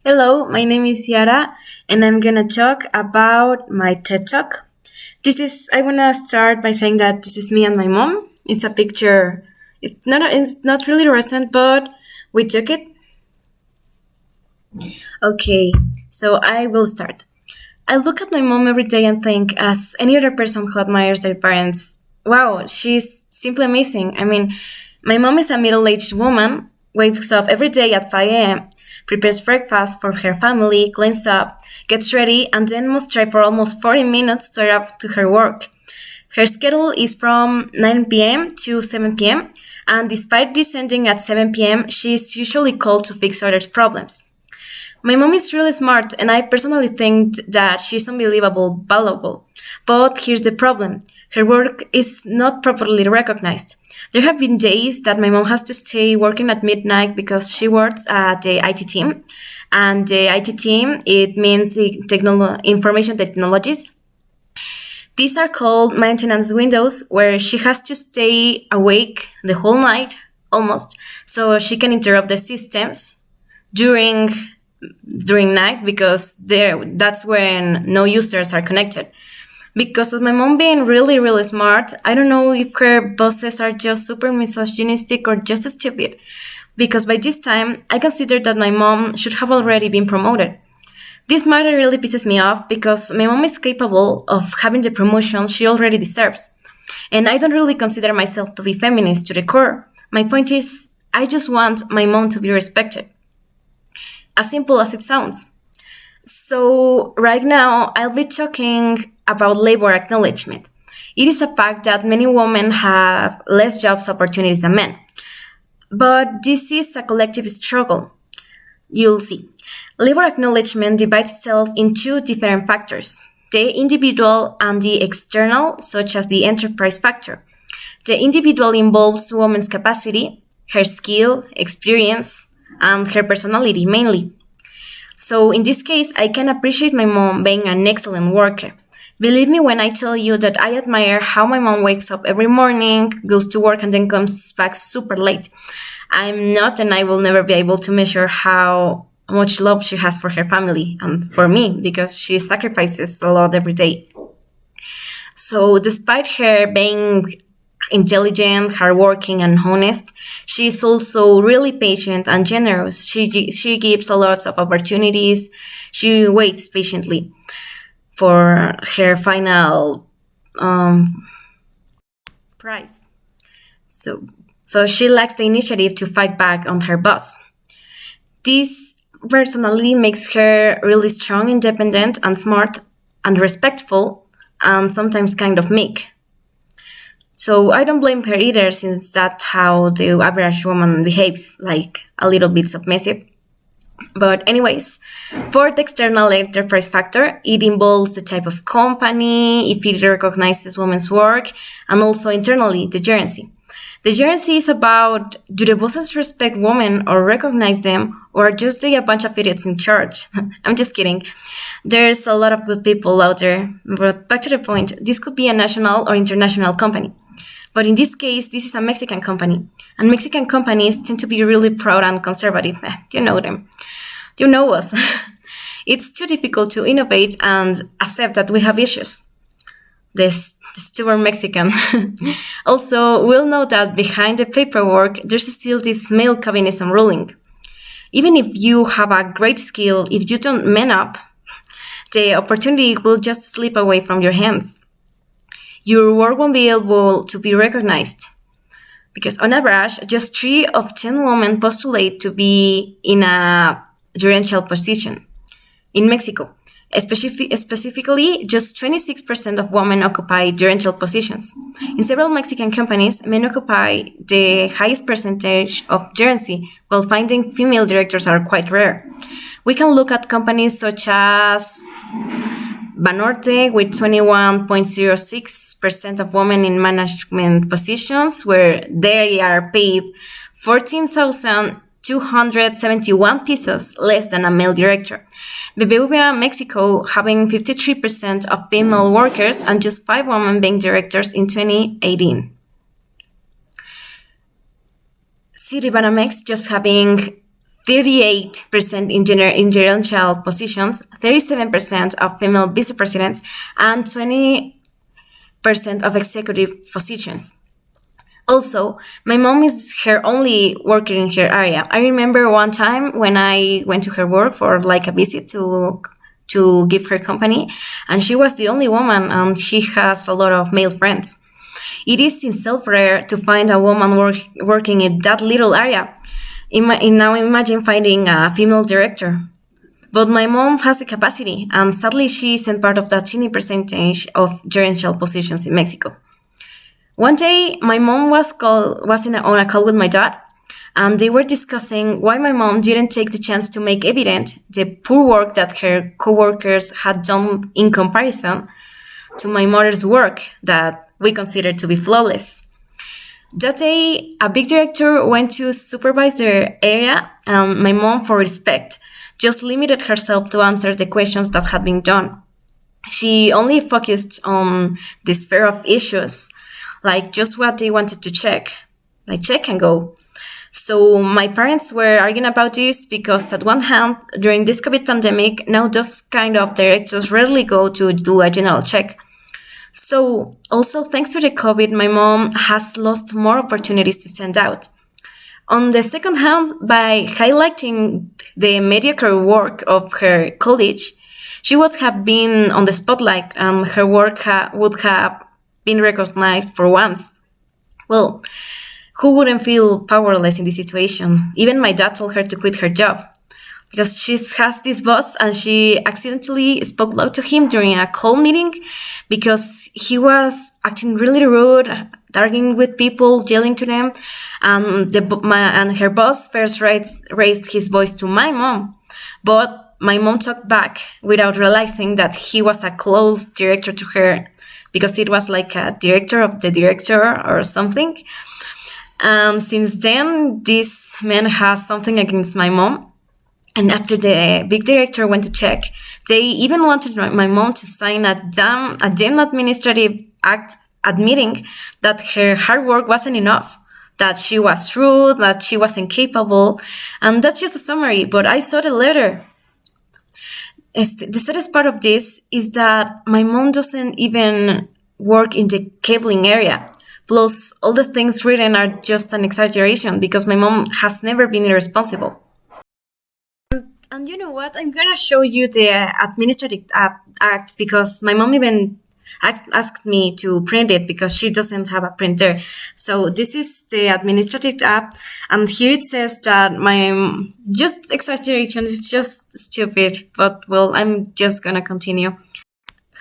Hello, my name is Iara, and I'm gonna talk about my TED Talk. I wanna start by saying that this is me and my mom. It's a picture. It's not really recent, but we took it. Okay, so I will start. I look at my mom every day and think, as any other person who admires their parents, wow, she's simply amazing. I mean, my mom is a middle aged woman, wakes up every day at 5 a.m., prepares breakfast for her family, cleans up, gets ready, and then must drive for almost 40 minutes to arrive to her work. Her schedule is from 9 p.m. to 7 p.m., and despite this ending at 7 p.m., she is usually called to fix others' problems. My mom is really smart, and I personally think that she's unbelievable, valuable. But here's the problem. Her work is not properly recognized. There have been days that my mom has to stay working at midnight because she works at the IT team. And the IT team, it means information technologies. These are called maintenance windows where she has to stay awake the whole night, almost, so she can interrupt the systems during night because that's when no users are connected. Because of my mom being really, really smart, I don't know if her bosses are just super misogynistic or just stupid. Because by this time, I consider that my mom should have already been promoted. This matter really pisses me off because my mom is capable of having the promotion she already deserves. And I don't really consider myself to be feminist to the core. My point is, I just want my mom to be respected. As simple as it sounds. So, right now, I'll be talking about labor acknowledgement. It is a fact that many women have less jobs opportunities than men. But this is a collective struggle. You'll see. Labor acknowledgement divides itself in two different factors, the individual and the external, such as the enterprise factor. The individual involves woman's capacity, her skill, experience, and her personality mainly. So in this case, I can appreciate my mom being an excellent worker. Believe me when I tell you that I admire how my mom wakes up every morning, goes to work, and then comes back super late. I'm not, and I will never be able to measure how much love she has for her family and for me because she sacrifices a lot every day. So, despite her being intelligent, hardworking, and honest, she is also really patient and generous. She gives a lot of opportunities. She waits patiently for her final prize. So, so she lacks the initiative to fight back on her boss. This personality makes her really strong, independent, and smart, and respectful, and sometimes kind of meek. So I don't blame her either, since that's how the average woman behaves, like a little bit submissive. But anyways, for the external enterprise factor, it involves the type of company, if it recognizes women's work, and also internally, the gerency. The gerency is about, do the bosses respect women or recognize them, or just they a bunch of idiots in charge? I'm just kidding. There's a lot of good people out there. But back to the point, this could be a national or international company. But in this case, this is a Mexican company. And Mexican companies tend to be really proud and conservative. You know them. You know us. It's too difficult to innovate and accept that we have issues. This stubborn Mexican. Also, we'll know that behind the paperwork, there's still this male chauvinism ruling. Even if you have a great skill, if you don't man up, the opportunity will just slip away from your hands. Your work won't be able to be recognized. Because on average, just 3 of 10 women postulate to be in a gerencial position in Mexico. Specifically, just 26% of women occupy gerencial positions. In several Mexican companies, men occupy the highest percentage of gerency, while finding female directors are quite rare. We can look at companies such as Banorte with 21.06% of women in management positions, where they are paid 14,271 pesos less than a male director. BBVA Mexico having 53% of female workers and just 5 women being directors in 2018. Citibanamex just having 38% in gerencial positions, 37% of female vice presidents, and 20% of executive positions. Also, my mom is her only worker in her area. I remember one time when I went to her work for like a visit to give her company, and she was the only woman, and she has a lot of male friends. It is itself rare to find a woman working in that little area. Now imagine finding a female director. But my mom has the capacity, and sadly she isn't part of that tiny percentage of gerencial positions in Mexico. One day, my mom was on a call with my dad, and they were discussing why my mom didn't take the chance to make evident the poor work that her coworkers had done in comparison to my mother's work that we considered to be flawless. That day, a big director went to supervise their area, and my mom, for respect, just limited herself to answer the questions that had been done. She only focused on the sphere of issues, like just what they wanted to check, like check and go. So my parents were arguing about this because at one hand, during this COVID pandemic, now those kind of directors rarely go to do a general check. So also thanks to the COVID, my mom has lost more opportunities to stand out. On the second hand, by highlighting the mediocre work of her colleague, she would have been on the spotlight and her work would have been recognized for once. Well, who wouldn't feel powerless in this situation? Even my dad told her to quit her job because she has this boss and she accidentally spoke loud to him during a call meeting because he was acting really rude, arguing with people, yelling to them. And her boss first raised his voice to my mom, but my mom talked back without realizing that he was a close director to her because it was like a director of the director or something. Since then, this man has something against my mom. And after the big director went to check, they even wanted my mom to sign a damn administrative act admitting that her hard work wasn't enough, that she was rude, that she was incapable. And that's just a summary, but I saw the letter. The saddest part of this is that my mom doesn't even work in the cabling area. Plus, all the things written are just an exaggeration because my mom has never been irresponsible. And you know what? I'm gonna show you the administrative act because my mom even asked me to print it because she doesn't have a printer. So this is the administrative act, and here it says that just exaggeration is just stupid. But well, I'm just gonna continue.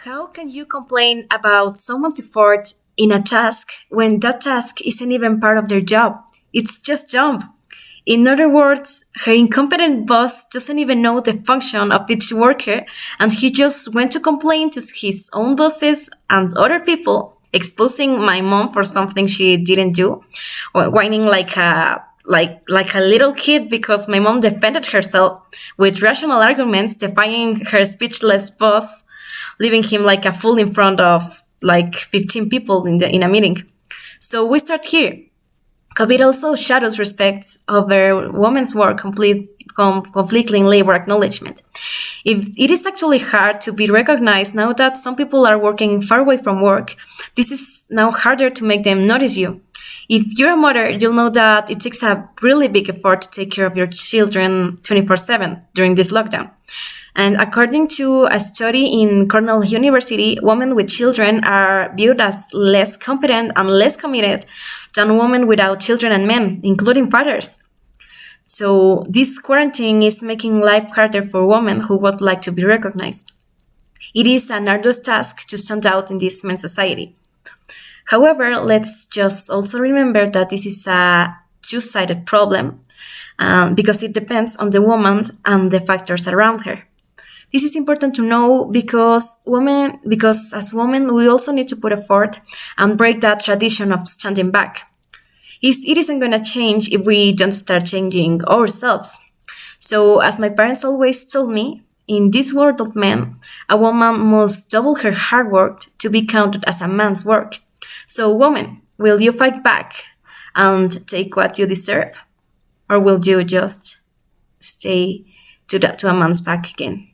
How can you complain about someone's effort in a task when that task isn't even part of their job? It's just job. In other words, her incompetent boss doesn't even know the function of each worker, and he just went to complain to his own bosses and other people, exposing my mom for something she didn't do, or whining like a little kid because my mom defended herself with rational arguments, defying her speechless boss, leaving him like a fool in front of like 15 people in a meeting. So we start here. COVID also shadows respect over women's work conflicting labor acknowledgement. If it is actually hard to be recognized now that some people are working far away from work, this is now harder to make them notice you. If you're a mother, you'll know that it takes a really big effort to take care of your children 24/7 during this lockdown. And according to a study in Cornell University, women with children are viewed as less competent and less committed than women without children and men, including fathers. So this quarantine is making life harder for women who would like to be recognized. It is an arduous task to stand out in this men's society. However, let's just also remember that this is a two-sided problem because it depends on the woman and the factors around her. This is important to know because as women, we also need to put effort and break that tradition of standing back. It isn't going to change if we don't start changing ourselves. So as my parents always told me, in this world of men, a woman must double her hard work to be counted as a man's work. So woman, will you fight back and take what you deserve? Or will you just stay to a month back again.